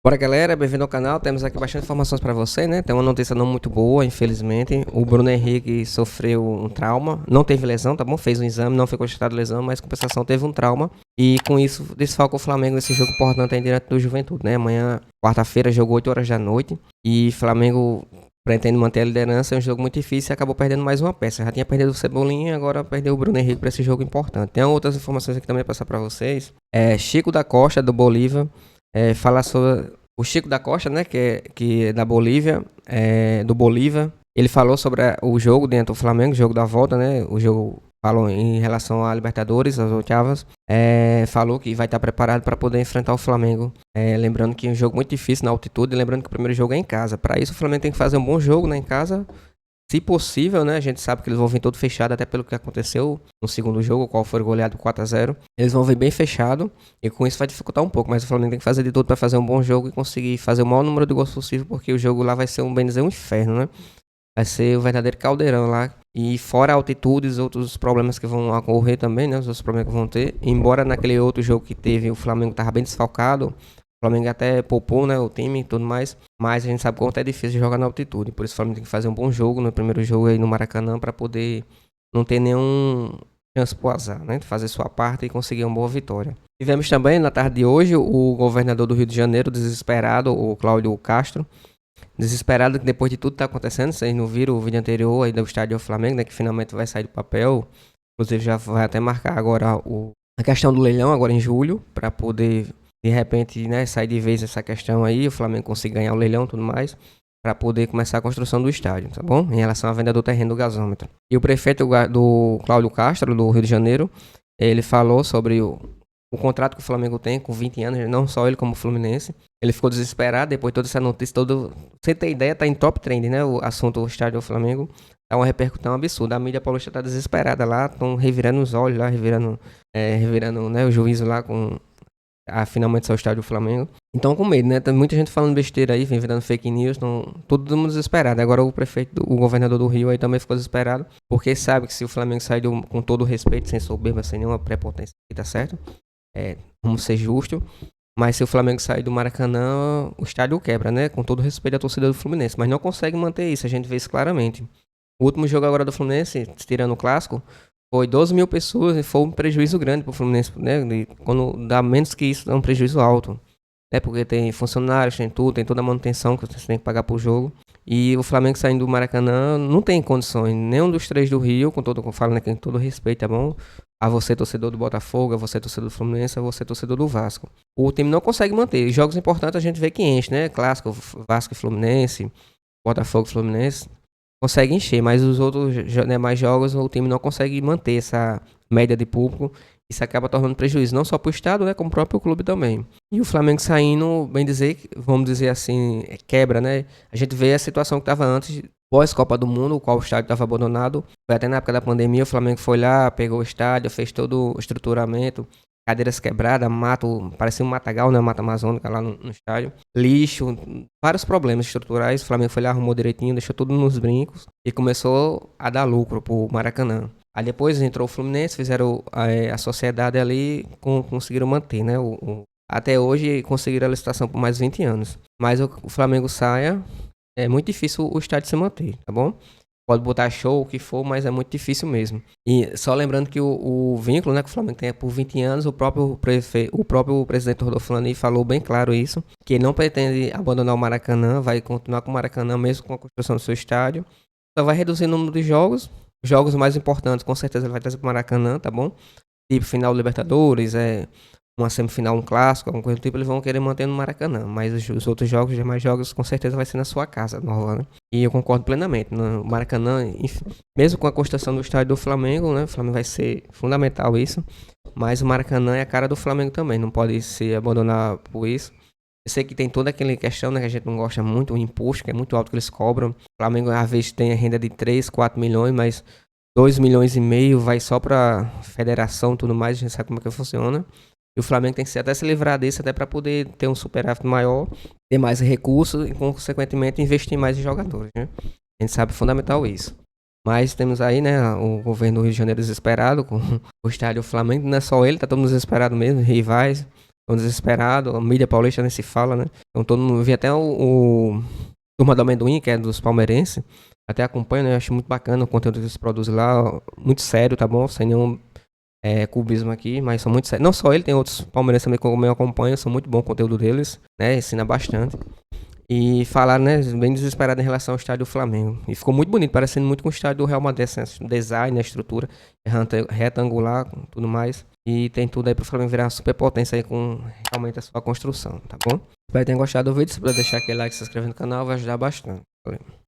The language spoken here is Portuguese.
Bora, galera, bem-vindo ao canal. Temos aqui bastante informações para você, né? Tem uma notícia não muito boa, infelizmente. O Bruno Henrique sofreu um trauma, não teve lesão, tá bom? Fez um exame, não foi constatado lesão, mas compensação teve um trauma. E com isso, desfalca o Flamengo nesse jogo importante aí direto do Juventude, né? Amanhã, quarta-feira, jogo 8 horas da noite. E Flamengo pretende manter a liderança. É um jogo muito difícil e acabou perdendo mais uma peça. Já tinha perdido o Cebolinha, agora perdeu o Bruno Henrique para esse jogo importante. Tem outras informações aqui também para passar para vocês. Chico da Costa, do Bolívar, fala sobre o Chico da Costa, né, que é da Bolívia, do Bolívar. Ele falou sobre o jogo dentro do Flamengo, o jogo da volta, né, o jogo falou em relação à Libertadores, às oitavas. Falou que vai estar preparado para poder enfrentar o Flamengo. Lembrando que é um jogo muito difícil na altitude, lembrando que o primeiro jogo é em casa. Para isso o Flamengo tem que fazer um bom jogo, né, em casa. Se possível, né? A gente sabe que eles vão vir todo fechado, até pelo que aconteceu no segundo jogo, qual foi goleado 4-0. Eles vão vir bem fechado e com isso vai dificultar um pouco. Mas o Flamengo tem que fazer de tudo para fazer um bom jogo e conseguir fazer o maior número de gols possível, porque o jogo lá vai ser, bem dizer, um inferno, né? Vai ser o verdadeiro caldeirão lá. E fora a altitude e os outros problemas que vão ocorrer também, né? Os outros problemas que vão ter. Embora naquele outro jogo que teve, o Flamengo estava bem desfalcado. O Flamengo até poupou, né, o time e tudo mais, mas a gente sabe quanto é difícil jogar na altitude. Por isso o Flamengo tem que fazer um bom jogo no primeiro jogo aí no Maracanã para poder não ter nenhum chance pro azar, né, de fazer sua parte e conseguir uma boa vitória. Tivemos também na tarde de hoje o governador do Rio de Janeiro, desesperado, o Cláudio Castro, desesperado que depois de tudo que tá acontecendo, vocês não viram o vídeo anterior aí do estádio do Flamengo, né, que finalmente vai sair do papel, inclusive já vai até marcar agora a questão do leilão agora em julho, para poder de repente, né, sair de vez essa questão aí, o Flamengo conseguir ganhar o leilão e tudo mais, para poder começar a construção do estádio, tá bom? Em relação à venda do terreno do gasômetro. E o prefeito do Cláudio Castro, do Rio de Janeiro, ele falou sobre o contrato que o Flamengo tem com 20 anos, não só ele como o Fluminense. Ele ficou desesperado depois de toda essa notícia, você ter ideia, tá em top trend, né, o assunto do estádio do Flamengo. Tá uma repercussão absurda. A mídia paulista tá desesperada lá, estão revirando os olhos lá, revirando né, o juízo lá com finalmente só o estádio do Flamengo. Então com medo, né? Tem muita gente falando besteira aí, vem virando fake news, então todo mundo desesperado. Agora o governador do Rio aí também ficou desesperado, porque sabe que se o Flamengo sair com todo o respeito, sem soberba, sem nenhuma prepotência, tá certo? Vamos ser justo. Mas se o Flamengo sair do Maracanã, o estádio quebra, né? Com todo respeito à torcida do Fluminense. Mas não consegue manter isso, a gente vê isso claramente. O último jogo agora do Fluminense, tirando o clássico, foi 12 mil pessoas e foi um prejuízo grande para o Fluminense, né? Quando dá menos que isso, é um prejuízo alto. Né? Porque tem funcionários, tem tudo, tem toda a manutenção que você tem que pagar por jogo. E o Flamengo saindo do Maracanã não tem condições. Nenhum dos três do Rio, com todo respeito, tá bom? A você, torcedor do Botafogo, a você, torcedor do Fluminense, a você, torcedor do Vasco. O time não consegue manter. Jogos importantes a gente vê que enche, né? Clássico, Vasco e Fluminense, Botafogo e Fluminense. Consegue encher, mas os outros demais jogos o time não consegue manter essa média de público. Isso acaba tornando prejuízo, não só para o estado, né, como o próprio clube também. E o Flamengo saindo, bem dizer, vamos dizer assim, quebra, né? A gente vê a situação que estava antes, pós-Copa do Mundo, o qual o estádio estava abandonado. Foi até na época da pandemia, o Flamengo foi lá, pegou o estádio, fez todo o estruturamento, cadeiras quebradas, mato, parecia um matagal, né, mata amazônica lá no estádio, lixo, vários problemas estruturais. O Flamengo foi lá, arrumou direitinho, deixou tudo nos brincos e começou a dar lucro pro Maracanã. Aí depois entrou o Fluminense, fizeram a sociedade ali, conseguiram manter, né, até hoje conseguiram a licitação por mais 20 anos. Mas o Flamengo saia, é muito difícil o estádio se manter, tá bom? Pode botar show, o que for, mas é muito difícil mesmo. E só lembrando que o vínculo, né, que o Flamengo tem por 20 anos, o próprio presidente Rodolfo Landim falou bem claro isso, que ele não pretende abandonar o Maracanã, vai continuar com o Maracanã mesmo com a construção do seu estádio. Só vai reduzir o número de jogos. Os jogos mais importantes, com certeza, ele vai trazer para o Maracanã, tá bom? Tipo final do Libertadores, uma semifinal, um clássico, alguma coisa do tipo, eles vão querer manter no Maracanã. Mas os outros jogos, os demais jogos, com certeza vai ser na sua casa nova, né? E eu concordo plenamente. No Maracanã, mesmo com a construção do estádio do Flamengo, né? O Flamengo vai ser fundamental isso. Mas o Maracanã é a cara do Flamengo também, não pode se abandonar por isso. Eu sei que tem toda aquela questão, né, que a gente não gosta muito, o imposto, que é muito alto que eles cobram. O Flamengo, às vezes, tem a renda de 3, 4 milhões, mas 2,5 milhões vai só para federação e tudo mais, a gente sabe como é que funciona. E o Flamengo tem que até se livrar disso, até para poder ter um superávit maior, ter mais recursos e, consequentemente, investir mais em jogadores, né? A gente sabe fundamental isso. Mas temos aí, né, o governo do Rio de Janeiro desesperado com o estádio do Flamengo. Não é só ele, tá todo mundo desesperado mesmo, rivais. Tão desesperado, a mídia paulista nem se fala, né? Então todo mundo, vi até o Turma do Amendoim, que é dos palmeirenses, até acompanho, né? Eu acho muito bacana o conteúdo que eles produzem lá, muito sério, tá bom? Sem nenhum clubismo aqui, mas são muito sérios. Não só ele, tem outros palmeirenses também que eu acompanho, são muito bom o conteúdo deles, né? Ensina bastante. E falaram, né, bem desesperado em relação ao estádio do Flamengo. E ficou muito bonito, parecendo muito com o estádio do Real Madrid, assim, o design, a estrutura retangular, tudo mais. E tem tudo aí pro Flamengo virar uma superpotência aí com realmente a sua construção, tá bom? Espero que tenham gostado do vídeo. Se puder deixar aquele like, se inscrever no canal, vai ajudar bastante. Valeu.